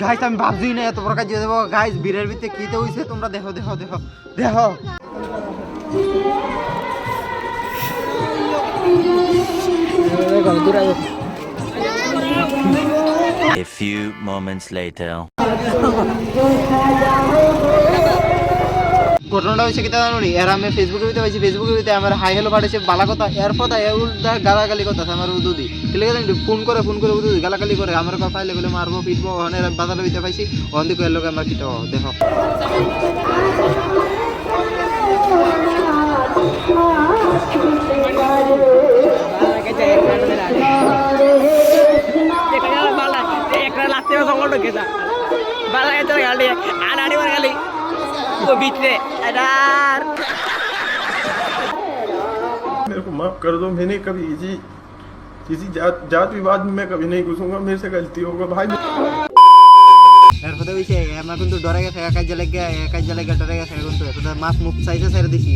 Guys আমি ভাবছি না এত বড় কাজ দেবো গাইস বীরের ভিতরে কি তো হইছে তোমরা দেখো দেখো দেখো দেখো A few moments later. ঘটনাটা হয়েছে কি জানো নি এর আমি ফেসবুকের ভিতরে পাইছি ফেসবুকের ভিতরে আমার হাই হ্যালো পাঠাইছে বালা কথা এরপর উল্টা গালাগালি কথা আমার উদুদি ঠিক আছে ফোন করে উদুদি গালাগালি করে আমার কথা পাইলে বলে মারবো পিটবো ওখানে বাজারের ভিতরে পাইছি ওখান থেকে এর লোক আমার কি দেখো मेरे को माफ कर दो मैंने कभी किसी जात विवाद में मैं कभी नहीं घुसूंगा मेरे से गलती होगा भाई এরপর হইছে আমার কিন্তু ডরে গেছে একাই জেলে গিয়ে ডরে গেছে কিন্তু মাছ মুখ চাইছে ছেড়ে দিছি